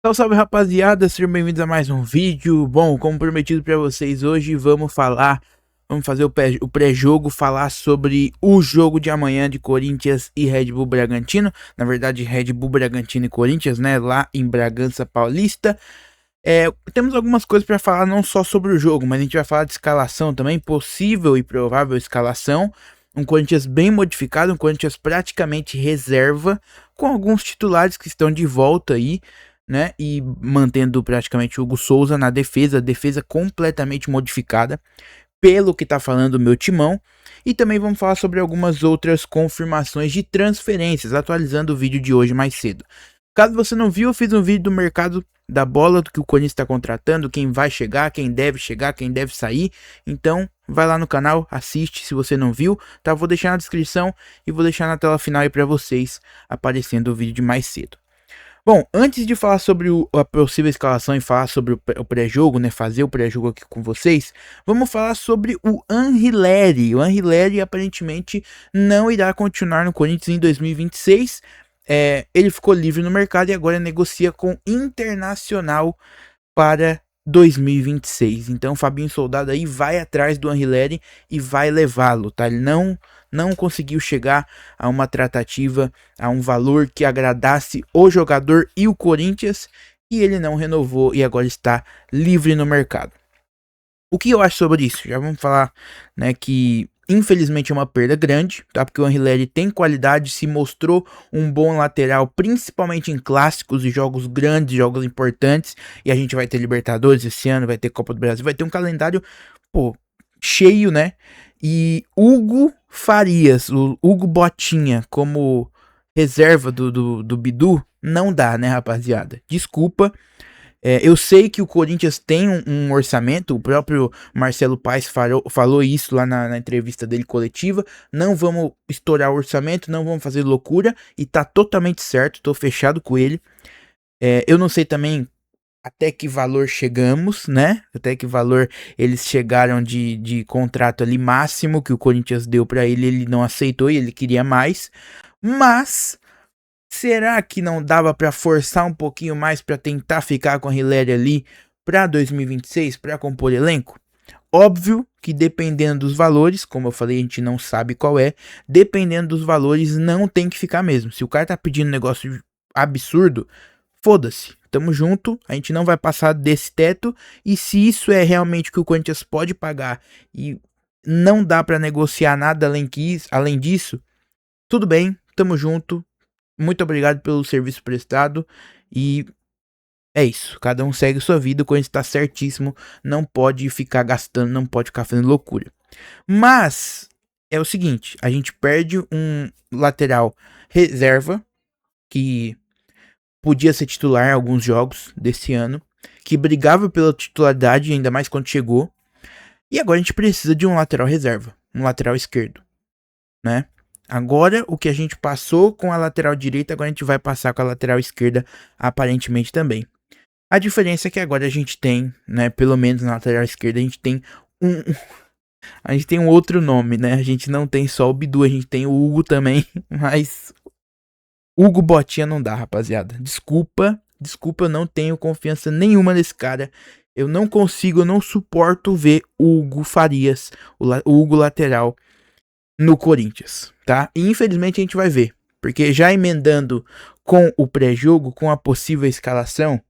Salve, salve, rapaziada, sejam bem-vindos a mais um vídeo. Bom, como prometido para vocês, hoje vamos fazer o pré-jogo, falar sobre o jogo de amanhã de Corinthians e Red Bull Bragantino. Na verdade, Red Bull Bragantino e Corinthians, né, lá em Bragança Paulista. Temos algumas coisas para falar, não só sobre o jogo, mas a gente vai falar de escalação também, possível e provável escalação. Um Corinthians bem modificado, um Corinthians praticamente reserva, com alguns titulares que estão de volta aí, né? E mantendo praticamente o Hugo Souza na defesa completamente modificada, pelo que tá falando o meu timão. E também vamos falar sobre algumas outras confirmações de transferências, atualizando o vídeo de hoje mais cedo. Caso você não viu, eu fiz um vídeo do mercado da bola, do que o Corinthians está contratando, quem vai chegar, quem deve sair. Então, vai lá no canal, assiste se você não viu, tá? Vou deixar na descrição e vou deixar na tela final aí para vocês, aparecendo o vídeo de mais cedo. Bom, antes de falar sobre a possível escalação e falar sobre o pré-jogo, né, fazer o pré-jogo aqui com vocês, vamos falar sobre o Anrileri. O Anrileri aparentemente não irá continuar no Corinthians em 2026. Ele ficou livre no mercado e agora negocia com Internacional para 2026. Então o Fabinho Soldado aí vai atrás do Anrileri e vai levá-lo, tá? Ele não conseguiu chegar a uma tratativa, a um valor que agradasse o jogador e o Corinthians, e ele não renovou e agora está livre no mercado. O que eu acho sobre isso? Já vamos falar, né, que infelizmente é uma perda grande, tá? Porque o Anrileri tem qualidade, se mostrou um bom lateral, principalmente em clássicos e jogos grandes, jogos importantes. E a gente vai ter Libertadores esse ano, vai ter Copa do Brasil, vai ter um calendário, pô, cheio, né? E Hugo Farias, o Hugo Botinha, como reserva do Bidu, não dá, né, rapaziada? Desculpa. Eu sei que o Corinthians tem um orçamento, o próprio Marcelo Paes falou isso lá na entrevista dele coletiva. Não vamos estourar o orçamento, não vamos fazer loucura, e tá totalmente certo, tô fechado com ele. Eu não sei também até que valor chegamos, né? Até que valor eles chegaram de contrato ali máximo que o Corinthians deu pra ele, ele não aceitou e ele queria mais. Mas será que não dava para forçar um pouquinho mais para tentar ficar com a Anrileri ali para 2026 para compor elenco? Óbvio que dependendo dos valores, como eu falei, a gente não sabe qual é, dependendo dos valores não tem que ficar mesmo. Se o cara tá pedindo um negócio absurdo, foda-se. Tamo junto, a gente não vai passar desse teto, e se isso é realmente o que o Corinthians pode pagar e não dá para negociar nada além disso, tudo bem, tamo junto. Muito obrigado pelo serviço prestado e é isso. Cada um segue sua vida, quando está certíssimo, não pode ficar gastando, não pode ficar fazendo loucura. Mas é o seguinte, a gente perde um lateral reserva que podia ser titular em alguns jogos desse ano, que brigava pela titularidade ainda mais quando chegou. E agora a gente precisa de um lateral reserva, um lateral esquerdo, né? Agora, o que a gente passou com a lateral direita, agora a gente vai passar com a lateral esquerda, aparentemente também. A diferença é que agora a gente tem, né, pelo menos na lateral esquerda, a gente tem um outro nome, né? A gente não tem só o Bidu, a gente tem o Hugo também, mas Hugo Botinha não dá, rapaziada. Desculpa, eu não tenho confiança nenhuma nesse cara. Eu não consigo, eu não suporto ver o Hugo Farias, o Hugo lateral, no Corinthians, tá? E infelizmente a gente vai ver, porque já emendando com o pré-jogo, com a possível escalação,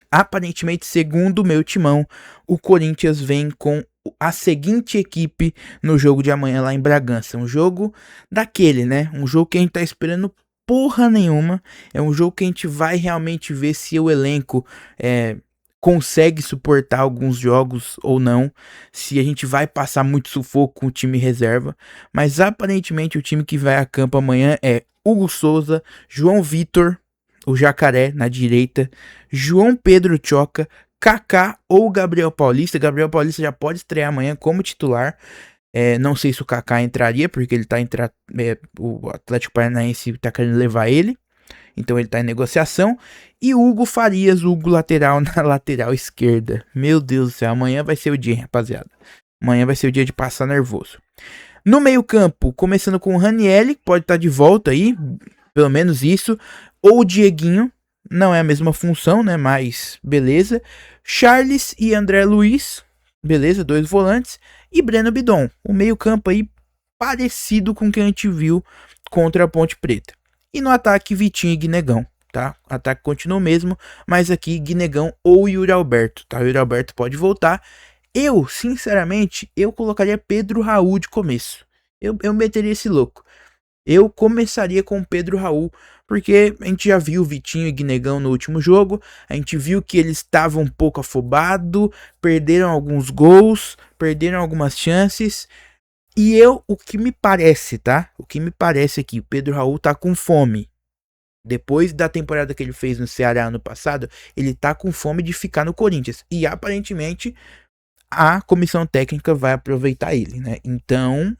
aparentemente, segundo o meu timão, o Corinthians vem com a seguinte equipe no jogo de amanhã lá em Bragança. Um jogo daquele, né? Um jogo que a gente tá esperando porra nenhuma. É um jogo que a gente vai realmente ver se o elenco consegue suportar alguns jogos ou não, se a gente vai passar muito sufoco com o time reserva, mas aparentemente o time que vai a campo amanhã é Hugo Souza, João Vitor, o Jacaré na direita, João Pedro Choca, Kaká ou Gabriel Paulista. Gabriel Paulista já pode estrear amanhã como titular. Não sei se o Kaká entraria, porque ele tá o Atlético Paranaense tá querendo levar ele. Então ele tá em negociação. E o Hugo Farias, o Hugo lateral na lateral esquerda. Meu Deus do céu, amanhã vai ser o dia, rapaziada. Amanhã vai ser o dia de passar nervoso. No meio campo, começando com o Ranieri, pode estar de volta aí, pelo menos isso. Ou o Dieguinho, não é a mesma função, né? Mas beleza. Charles e André Luiz, beleza, 2 volantes. E Breno Bidon, o meio-campo aí parecido com o que a gente viu contra a Ponte Preta. E no ataque, Vitinho e Guinegão, tá? O ataque continua o mesmo, mas aqui Guinegão ou Yuri Alberto, tá? O Yuri Alberto pode voltar. Eu, sinceramente, eu colocaria Pedro Raul de começo. Eu meteria esse louco. Eu começaria com Pedro Raul, porque a gente já viu Vitinho e Guinegão no último jogo, a gente viu que eles estavam um pouco afobados, perderam alguns gols, perderam algumas chances, e o que me parece, tá? O que me parece é que o Pedro Raul tá com fome. Depois da temporada que ele fez no Ceará ano passado, ele tá com fome de ficar no Corinthians, e aparentemente a comissão técnica vai aproveitar ele, né? Então,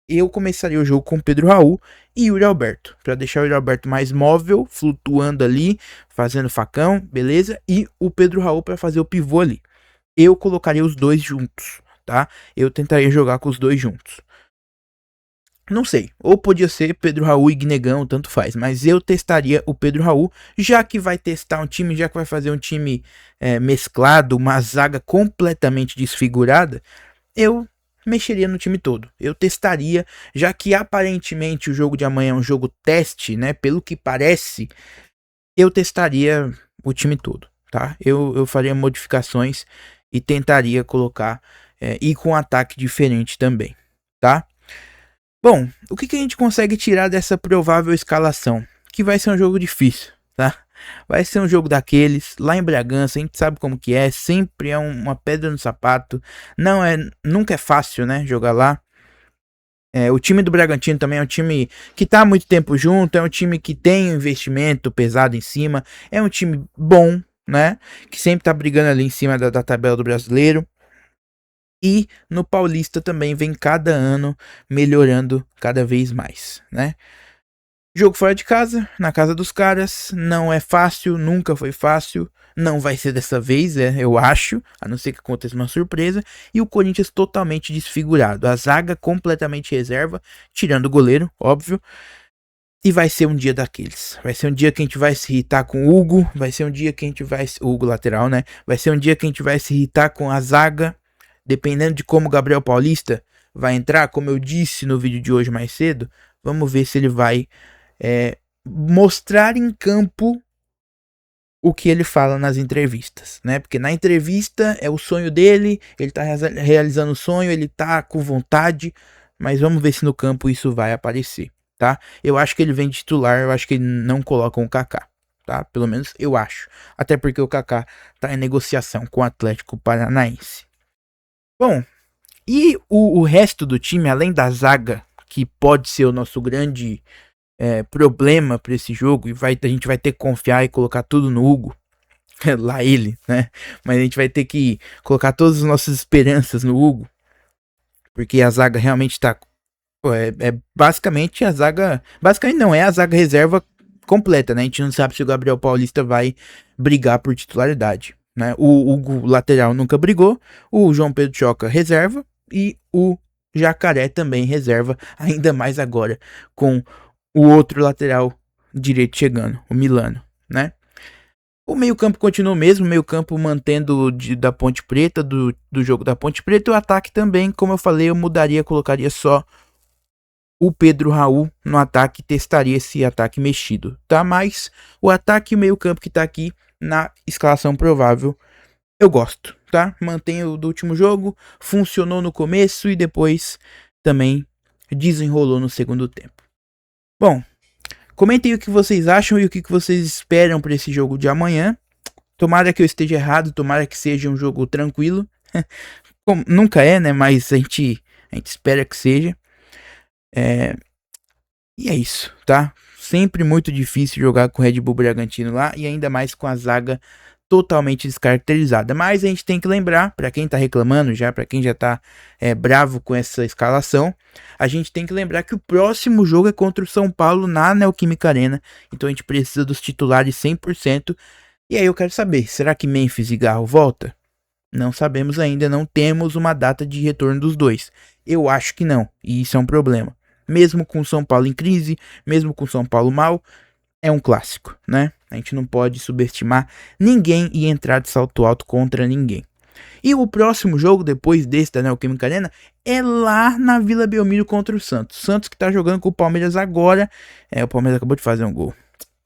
eu começaria o jogo com Pedro Raul e Yuri Alberto, para deixar o Yuri Alberto mais móvel, flutuando ali, fazendo facão, beleza? E o Pedro Raul para fazer o pivô ali. Eu colocaria os dois juntos, tá? Eu tentaria jogar com os dois juntos. Não sei, ou podia ser Pedro Raul e Guinegão, tanto faz, mas eu testaria o Pedro Raul, já que vai testar um time, já que vai fazer um time mesclado, uma zaga completamente desfigurada, eu mexeria no time todo. Eu testaria, já que aparentemente o jogo de amanhã é um jogo teste, né? Pelo que parece, eu testaria o time todo, tá? Eu faria modificações e tentaria colocar e com um ataque diferente também, tá? Bom, o que a gente consegue tirar dessa provável escalação? Que vai ser um jogo difícil, tá? Vai ser um jogo daqueles, lá em Bragança, a gente sabe como que é, sempre é uma pedra no sapato, nunca é fácil, né, jogar lá. O time do Bragantino também é um time que tá há muito tempo junto, é um time que tem um investimento pesado em cima, é um time bom, né, que sempre tá brigando ali em cima da tabela do Brasileiro. E no Paulista também vem cada ano melhorando cada vez mais, né? Jogo fora de casa, na casa dos caras, não é fácil, nunca foi fácil, não vai ser dessa vez, eu acho, a não ser que aconteça uma surpresa, e o Corinthians totalmente desfigurado, a zaga completamente reserva, tirando o goleiro, óbvio, e vai ser um dia daqueles, vai ser um dia que a gente vai se irritar com o Hugo, vai ser um dia que a gente vai, o Hugo lateral, né, vai ser um dia que a gente vai se irritar com a zaga, dependendo de como o Gabriel Paulista vai entrar, como eu disse no vídeo de hoje mais cedo, vamos ver se ele vai mostrar em campo o que ele fala nas entrevistas, né? Porque na entrevista é o sonho dele, ele tá realizando o sonho, ele tá com vontade, mas vamos ver se no campo isso vai aparecer, tá? Eu acho que ele vem de titular, eu acho que ele não coloca o Kaká, tá? Pelo menos eu acho. Até porque o Kaká tá em negociação com o Atlético Paranaense. Bom, e o resto do time, além da zaga, que pode ser o nosso grande problema para esse jogo, e a gente vai ter que confiar e colocar tudo no Hugo, lá ele, né? Mas a gente vai ter que colocar todas as nossas esperanças no Hugo, porque a zaga realmente tá. Basicamente a zaga. Basicamente não, é a zaga reserva completa, né? A gente não sabe se o Gabriel Paulista vai brigar por titularidade, né? O Hugo lateral nunca brigou, o João Pedro Choca reserva e o Jacaré também reserva, ainda mais agora com o outro lateral direito chegando, o Milano, né? O meio-campo continua o mesmo, o meio-campo mantendo da Ponte Preta, do jogo da Ponte Preta, e o ataque também, como eu falei, eu mudaria, colocaria só o Pedro Raul no ataque, testaria esse ataque mexido, tá? Mas o ataque e o meio-campo que tá aqui na escalação provável, eu gosto, tá? Mantenho do último jogo, funcionou no começo e depois também desenrolou no segundo tempo. Bom, comentem o que vocês acham e o que vocês esperam para esse jogo de amanhã. Tomara que eu esteja errado, tomara que seja um jogo tranquilo. Como nunca é, né? Mas a gente espera que seja. E é isso, tá? Sempre muito difícil jogar com o Red Bull Bragantino lá e ainda mais com a zaga totalmente descaracterizada. Mas a gente tem que lembrar, para quem tá reclamando já, para quem já tá bravo com essa escalação, a gente tem que lembrar que o próximo jogo é contra o São Paulo na Neoquímica Arena. Então a gente precisa dos titulares 100%. E aí eu quero saber, será que Memphis e Garro volta? Não sabemos ainda, não temos uma data de retorno dos dois. Eu acho que não, e isso é um problema. Mesmo com o São Paulo em crise, mesmo com o São Paulo mal, é um clássico, né? A gente não pode subestimar ninguém e entrar de salto alto contra ninguém. E o próximo jogo, depois desse da Neoquímica Arena, é lá na Vila Belmiro contra o Santos. Santos que tá jogando com o Palmeiras agora. O Palmeiras acabou de fazer um gol.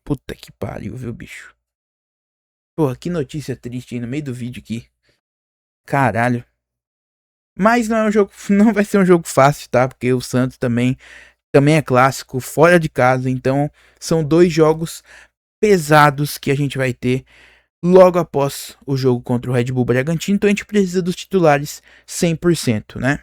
Puta que pariu, viu, bicho? Porra, que notícia triste aí no meio do vídeo aqui. Caralho. Mas não é um jogo, não vai ser um jogo fácil, tá? Porque o Santos também é clássico, fora de casa. Então, são 2 jogos pesados que a gente vai ter logo após o jogo contra o Red Bull Bragantino. Então, a gente precisa dos titulares 100%, né?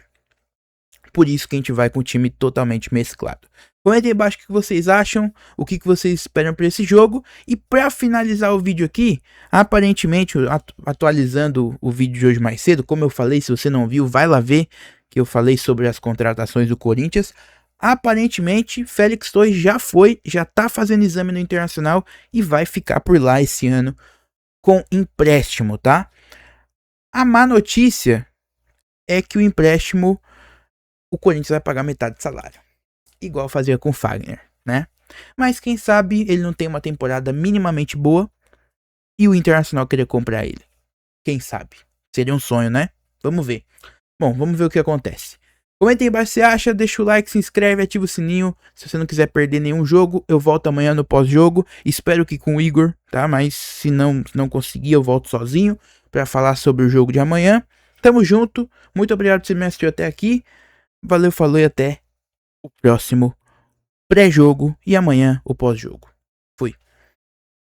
Por isso que a gente vai com o time totalmente mesclado. Comentem aí embaixo o que vocês acham, o que vocês esperam para esse jogo. E para finalizar o vídeo aqui, aparentemente, atualizando o vídeo de hoje mais cedo, como eu falei, se você não viu, vai lá ver que eu falei sobre as contratações do Corinthians. Aparentemente, Félix Torres já tá fazendo exame no Internacional e vai ficar por lá esse ano com empréstimo, tá? A má notícia é que o empréstimo, o Corinthians vai pagar metade do salário, igual fazia com o Fagner, né? Mas quem sabe ele não tem uma temporada minimamente boa e o Internacional querer comprar ele. Quem sabe? Seria um sonho, né? Vamos ver. Bom, vamos ver o que acontece. Comenta aí embaixo o que você acha, deixa o like, se inscreve, ativa o sininho. Se você não quiser perder nenhum jogo, eu volto amanhã no pós-jogo. Espero que com o Igor, tá? Mas se não conseguir, eu volto sozinho para falar sobre o jogo de amanhã. Tamo junto. Muito obrigado por você me assistir até aqui. Valeu, falou e até o próximo pré-jogo e amanhã o pós-jogo.